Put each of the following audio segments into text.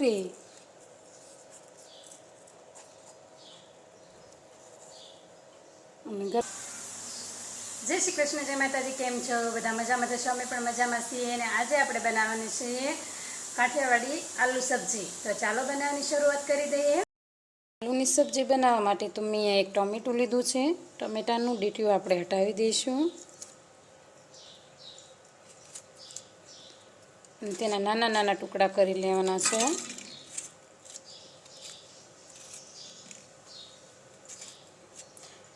પૂરી. જય શ્રી કૃષ્ણ, જય માતાજી. કેમ છો બધા? મજામાં થશો? અમે પણ મજામાં છીએ. અને આજે આપણે બનાવવાની છે કાઠિયાવાડી આલુ સબ્જી. તો ચાલો બનાવવાની શરૂઆત કરી દઈએ. આલુની સબ્જી બનાવવા માટે તો મેં એક ટોમેટું લીધું છે. ટમેટાનું ડીટીયું આપણે હટાવી દઈશું અને તેના નાના નાના ટુકડા કરી લેવાના છે.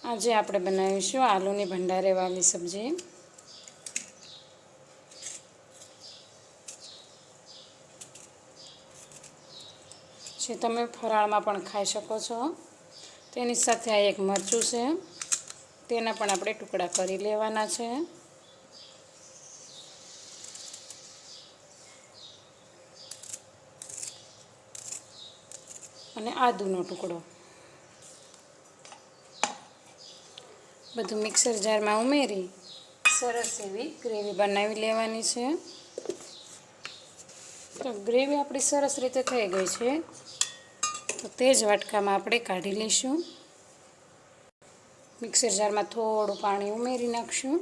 આજે આપણે બનાવીશું આલુની ભંડારેવાળી સબ્જી. જે તમે ફરાળમાં પણ ખાઈ શકો છો. તેની સાથે આ એક મરચું છે, તેના પણ આપણે ટુકડા કરી લેવાના છે. અને આદુનો ટુકડો. બધું મિક્સર જારમાં ઉમેરી સરસ એવી ગ્રેવી બનાવી લેવાની છે. તો ગ્રેવી આપણી સરસ રીતે થઈ ગઈ છે. તો તે જ વાટકામાં આપણે કાઢી લઈશું. મિક્સર જારમાં થોડું પાણી ઉમેરી નાખશું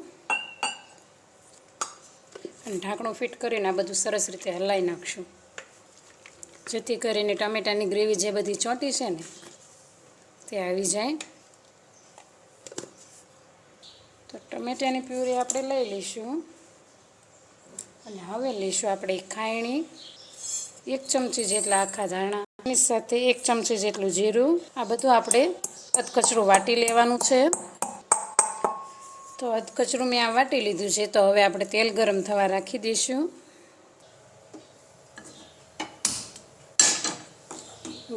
અને ઢાંકણું ફિટ કરીને આ બધું સરસ રીતે હલાવી નાખશું, જેથી કરીને ટમેટાની ગ્રેવી જે બધી ચોંટી છે ને તે આવી જાય. તો ટમેટાની પ્યુરી આપણે લઈ લઈશું અને હવે લઈશું આપણે ખાયણી, 1 ચમચી જેટલા આખા ધાણા, એની સાથે 1 ચમચી જેટલું જીરું. આ બધું આપણે અધકચરું વાટી લેવાનું છે. તો અધકચરું મેં આ વાટી લીધું છે. તો હવે આપણે તેલ ગરમ થવા રાખી દઈશું.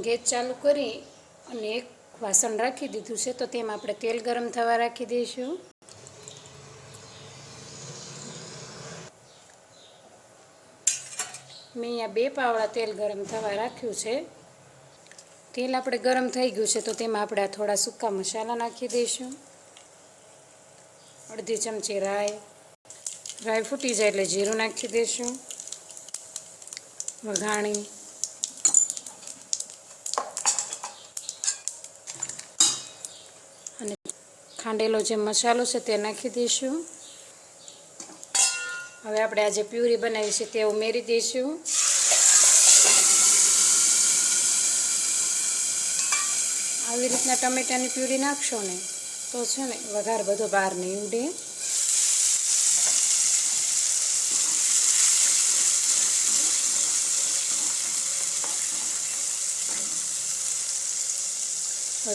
ગેસ ચાલુ કરી અને એક વાસણ રાખી દીધું છે. તો તેમાં આપણે તેલ ગરમ થવા રાખી દઈશું. મેં અહીંયા 2 પાવડા તેલ ગરમ થવા રાખ્યું છે. તેલ આપણે ગરમ થઈ ગયું છે. તો તેમાં આપણે આ થોડા સૂકા મસાલા નાખી દઈશું. અડધી ચમચી રાઈ ફૂટી જાય એટલે જીરું નાખી દઈશું. વઘાણી અને ખાંડેલો જે મસાલો છે તે નાખી દઈશું. હવે આપણે આ જે પ્યુરી બનાવી છે તે ઉમેરી દઈશું. આવી રીતના ટમેટાની પ્યુરી નાખશો ને તો છે ને વઘાર બધો બહાર નહીં ઉડે.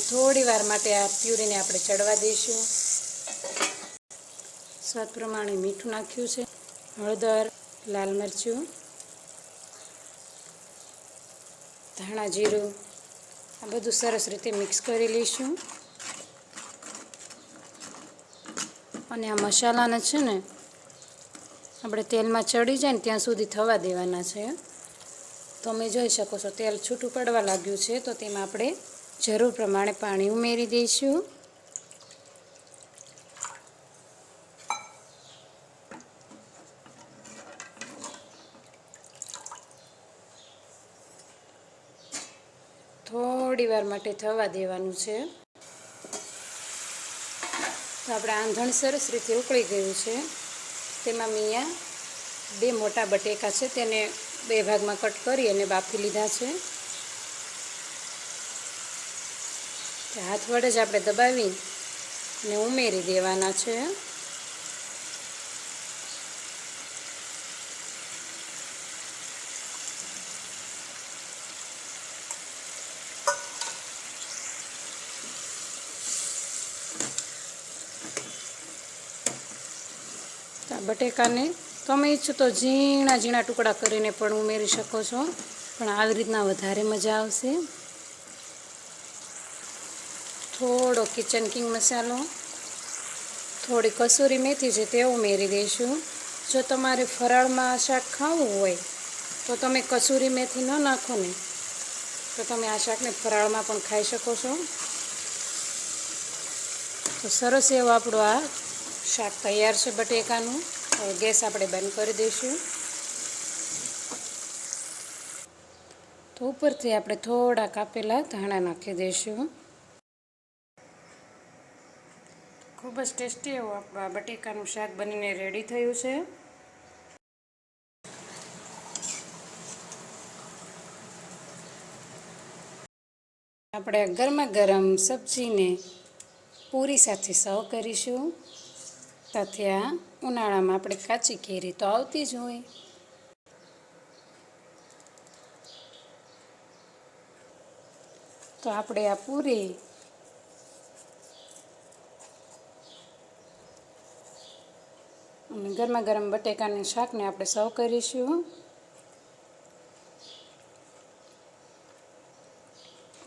થોડી વાર માટે આ પ્યુરીને આપણે ચડવા દઈશું. સ્વાદ પ્રમાણે મીઠું નાખ્યું છે, હળદર, લાલ મરચું, ધાણા જીરું, આ બધું સરસ રીતે મિક્સ કરી લઈશું. અને આ મસાલાને છે ને આપણે તેલમાં ચડી જાય ને ત્યાં સુધી થવા દેવાના છે. તમે જોઈ શકો છો તેલ છૂટું પડવા લાગ્યું છે. તો તેમાં આપણે જરૂર પ્રમાણે પાણી ઉમેરી દઈશું. થોડી વાર માટે થવા દેવાનું છે. તો આપણે આંધણ સરસ રીતે ઉકળી ગયું છે. તેમાં મેં અહીંયા 2 મોટા બટેકા છે તેને 2 ભાગમાં કટ કરી અને બાફી લીધા છે. હાથ વડે જ આપણે દબાવી અને ઉમેરી દેવાના છે. બટેકાને તમે ઈચ્છો તો ઝીણા ઝીણા ટુકડા કરીને પણ ઉમેરી શકો છો, પણ આવી રીતના વધારે મજા આવશે. થોડો કિચન કિંગ મસાલો, થોડી કસૂરી મેથી છે તે ઉમેરી દઈશું. જો તમારે ફરાળમાં શાક ખાવું હોય તો તમે કસૂરી મેથી ન નાખો ને તો તમે આ શાકને ફરાળમાં પણ ખાઈ શકો છો. તો સરસ એવું આપણું આ શાક તૈયાર છે બટેકાનું. હવે ગેસ આપણે બંધ કરી દઈશું. તો ઉપરથી આપણે થોડા કાપેલા ધાણા નાખી દઈશું. ખૂબ જ ટેસ્ટી એવું આપણું આ બટેકાનું શાક બનીને રેડી થયું છે. આપણે ગરમા ગરમ સબ્જીને પૂરી સાથે સર્વ કરીશું. સાથે આ ઉનાળામાં આપણે કાચી કેરી તો આવતી જ હોય. તો આપણે આ પૂરી અને ગરમા ગરમ બટેકાની શાકને આપણે સર્વ કરીશું.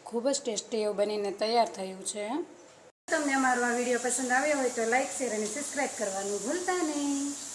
ખૂબ જ ટેસ્ટી એવું બનીને તૈયાર થયું છે. તમને અમારો આ વિડીયો પસંદ આવ્યો હોય તો લાઈક, શેર અને સબસ્ક્રાઈબ કરવાનું ભૂલતા નહીં.